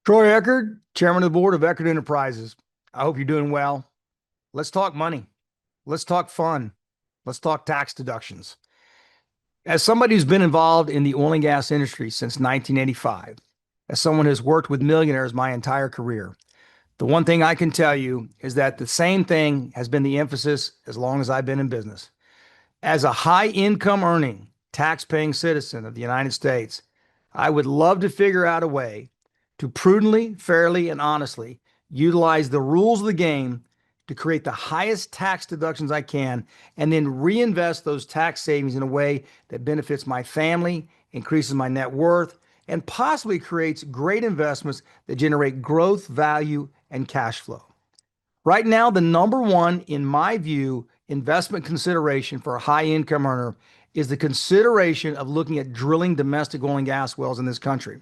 Troy Eckard, Chairman of the Board of Eckard Enterprises. I hope you're doing well. Let's talk money. Let's talk fun. Let's talk tax deductions. As somebody who's been involved in the oil and gas industry since 1985, as someone who's worked with millionaires my entire career, the one thing I can tell you is that the same thing has been the emphasis as long as I've been in business. As a high income earning, tax paying citizen of the United States, I would love to figure out a way to prudently, fairly, and honestly utilize the rules of the game to create the highest tax deductions I can and then reinvest those tax savings in a way that benefits my family, increases my net worth, and possibly creates great investments that generate growth, value, and cash flow. Right now, the number one, in my view, investment consideration for a high income earner is the consideration of looking at drilling domestic oil and gas wells in this country.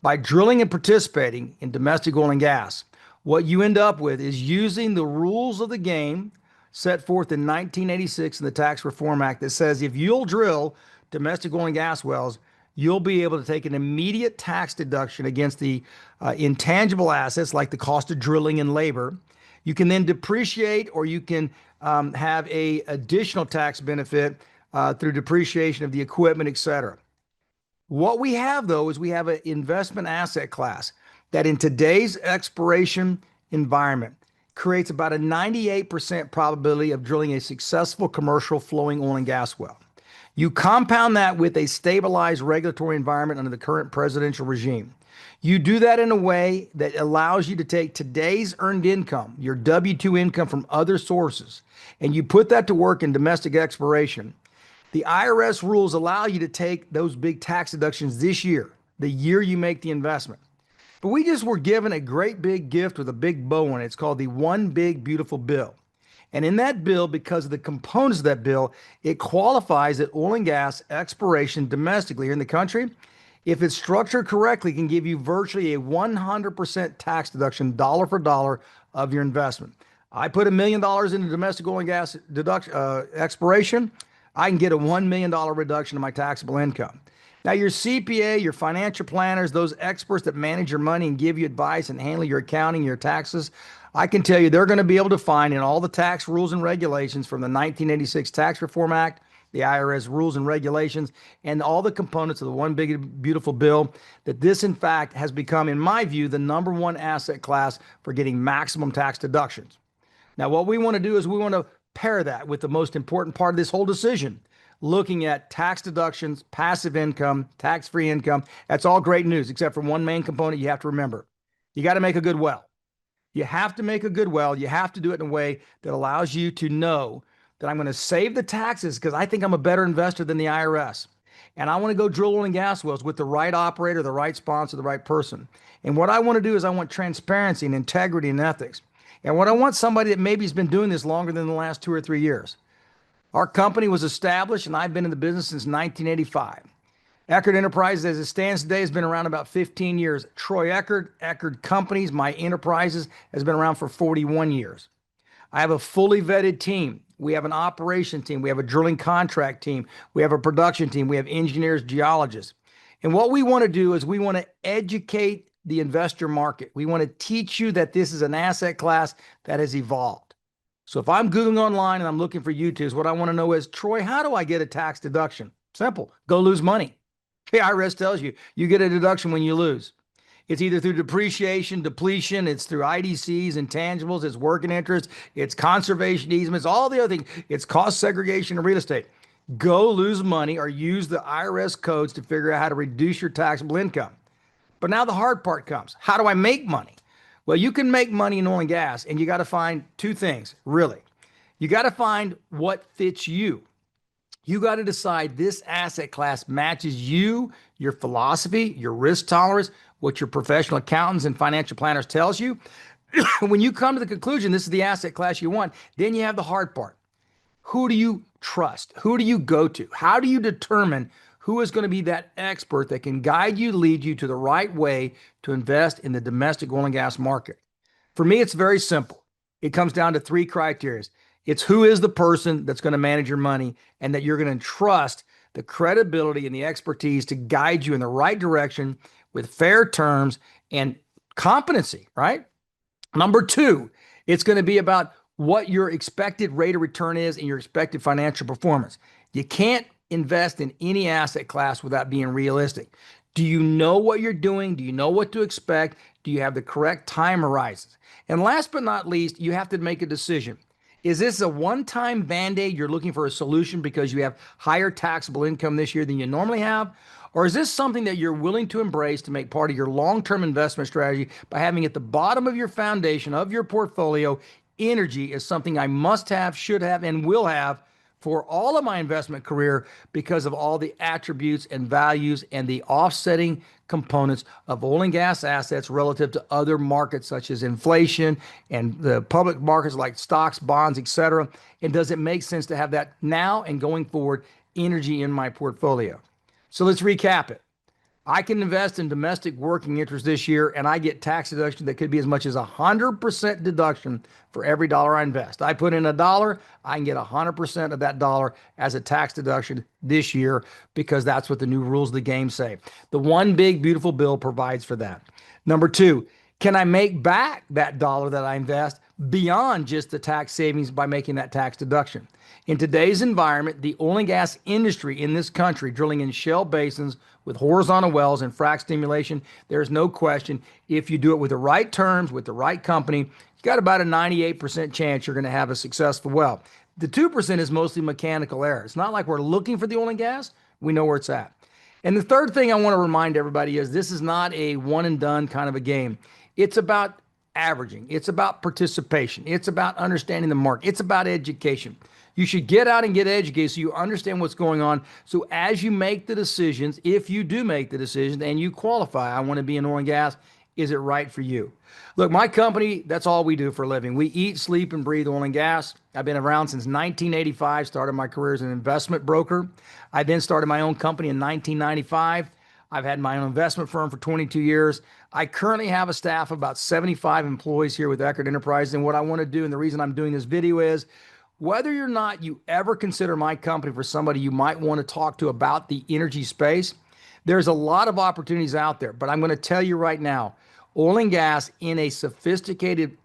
By drilling and participating in domestic oil and gas, what you end up with is using the rules of the game set forth in 1986 in the Tax Reform Act that says if you'll drill domestic oil and gas wells, you'll be able to take an immediate tax deduction against the intangible assets like the cost of drilling and labor. You can then depreciate, or you can have a additional tax benefit through depreciation of the equipment, et cetera. What we have, though, is we have an investment asset class that in today's exploration environment creates about a 98% probability of drilling a successful commercial flowing oil and gas well. You compound that with a stabilized regulatory environment under the current presidential regime. You do that in a way that allows you to take today's earned income, your W-2 income from other sources, and you put that to work in domestic exploration. The IRS rules allow you to take those big tax deductions this year, the year you make the investment. But we just were given a great big gift with a big bow on it. It's called the One Big Beautiful Bill. And in that bill, because of the components of that bill, it qualifies that oil and gas exploration domestically here in the country, if it's structured correctly, can give you virtually a 100% tax deduction, dollar for dollar, of your investment. I put $1 million into domestic oil and gas exploration. I can get a $1 million reduction in my taxable income. Now, your CPA, your financial planners, those experts that manage your money and give you advice and handle your accounting, your taxes, I can tell you they're going to be able to find in all the tax rules and regulations from the 1986 Tax Reform Act, the IRS rules and regulations, and all the components of the One Big Beautiful Bill, that this, in fact, has become, in my view, the number one asset class for getting maximum tax deductions. Now, what we want to do is we want to pair that with the most important part of this whole decision, looking at tax deductions, passive income, tax-free income. That's all great news, except for one main component you have to remember. You got to make a good well. You have to make a good well. You have to do it in a way that allows you to know that I'm going to save the taxes because I think I'm a better investor than the IRS. And I want to go drill oil and gas wells with the right operator, the right sponsor, the right person. And what I want to do is I want transparency and integrity and ethics. And what I want somebody that maybe has been doing this longer than the last 2 or 3 years. Our company was established, and I've been in the business since 1985. Eckard Enterprises, as it stands today, has been around about 15 years. Troy Eckard, Eckard Companies, my enterprises, has been around for 41 years. I have a fully vetted team. We have an operation team. We have a drilling contract team. We have a production team. We have engineers, geologists. And what we want to do is we want to educate the investor market. We want to teach you that this is an asset class that has evolved. So if I'm Googling online and I'm looking for YouTubes, what I want to know is, Troy, how do I get a tax deduction? Simple. Go lose money. The IRS tells you, you get a deduction when you lose. It's either through depreciation, depletion, it's through IDCs, intangibles, it's working interest, it's conservation easements, all the other things. It's cost segregation of real estate. Go lose money or use the IRS codes to figure out how to reduce your taxable income. But now the hard part comes. How do I make money? Well, you can make money in oil and gas, and you got to find two things, really. You got to find what fits you. You got to decide this asset class matches you, your philosophy, your risk tolerance, what your professional accountants and financial planners tells you. When you come to the conclusion this is the asset class you want, then you have the hard part. Who do you trust? Who do you go to? How do you determine who is going to be that expert that can guide you, lead you to the right way to invest in the domestic oil and gas market? For me, it's very simple. It comes down to 3 criteria. It's who is the person that's going to manage your money and that you're going to trust the credibility and the expertise to guide you in the right direction with fair terms and competency, right? Number two, it's going to be about what your expected rate of return is and your expected financial performance. You can't invest in any asset class without being realistic. Do you know what you're doing? Do you know what to expect? Do you have the correct time horizons? And last but not least, you have to make a decision. Is this a one-time band-aid? You're looking for a solution because you have higher taxable income this year than you normally have? Or is this something that you're willing to embrace to make part of your long-term investment strategy by having at the bottom of your foundation of your portfolio, energy is something I must have, should have, and will have for all of my investment career because of all the attributes and values and the offsetting components of oil and gas assets relative to other markets such as inflation and the public markets like stocks, bonds, etc. And does it make sense to have that now and going forward energy in my portfolio? So let's recap it. I can invest in domestic working interest this year, and I get tax deduction that could be as much as 100% deduction for every dollar I invest. I put in a dollar, I can get 100% of that dollar as a tax deduction this year because that's what the new rules of the game say. The one big beautiful bill provides for that. Number two, can I make back that dollar that I invest beyond just the tax savings by making that tax deduction? In today's environment, the oil and gas industry in this country, drilling in shale basins with horizontal wells and frac stimulation, there's no question, if you do it with the right terms, with the right company, you got about a 98% chance you're going to have a successful well. The 2% is mostly mechanical error. It's not like we're looking for the oil and gas. We know where it's at. And the third thing I want to remind everybody is this is not a one and done kind of a game. It's about averaging. It's about participation. It's about understanding the market. It's about education. You should get out and get educated so you understand what's going on. So as you make the decisions, if you do make the decision and you qualify, I want to be in oil and gas, is it right for you? Look, my company, that's all we do for a living. We eat, sleep, and breathe oil and gas. I've been around since 1985, started my career as an investment broker. I then started my own company in 1995. I've had my own investment firm for 22 years. I currently have a staff of about 75 employees here with Eckard Enterprises. And what I want to do, and the reason I'm doing this video is, whether or not you ever consider my company for somebody you might want to talk to about the energy space, there's a lot of opportunities out there. But I'm going to tell you right now, oil and gas in a sophisticated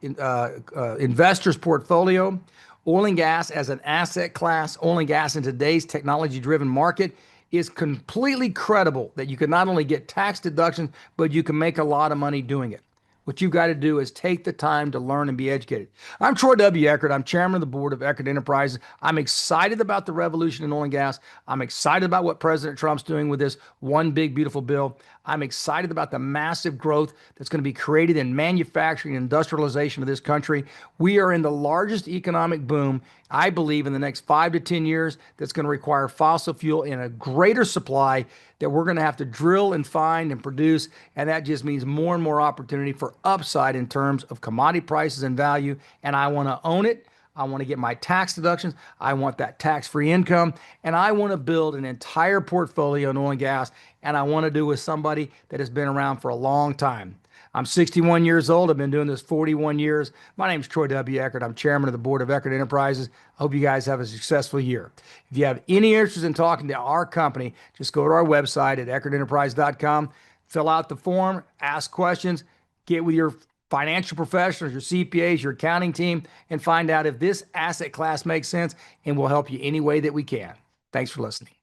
investor's portfolio, oil and gas as an asset class, oil and gas in today's technology-driven market is completely credible that you can not only get tax deductions, but you can make a lot of money doing it. What you've got to do is take the time to learn and be educated. I'm Troy W. Eckard. I'm chairman of the board of Eckard Enterprises. I'm excited about the revolution in oil and gas. I'm excited about what President Trump's doing with this one big, beautiful bill. I'm excited about the massive growth that's going to be created in manufacturing and industrialization of this country. We are in the largest economic boom, I believe, in the next 5 to 10 years that's going to require fossil fuel in a greater supply that we're going to have to drill and find and produce. And that just means more and more opportunity for upside in terms of commodity prices and value. And I want to own it. I want to get my tax deductions. I want that tax-free income. And I want to build an entire portfolio in oil and gas. And I want to do it with somebody that has been around for a long time. I'm 61 years old. I've been doing this 41 years. My name is Troy W. Eckard. I'm chairman of the board of Eckard Enterprises. I hope you guys have a successful year. If you have any interest in talking to our company, just go to our website at EckardEnterprise.com, fill out the form, ask questions, get with your financial professionals, your CPAs, your accounting team, and find out if this asset class makes sense, and we'll help you any way that we can. Thanks for listening.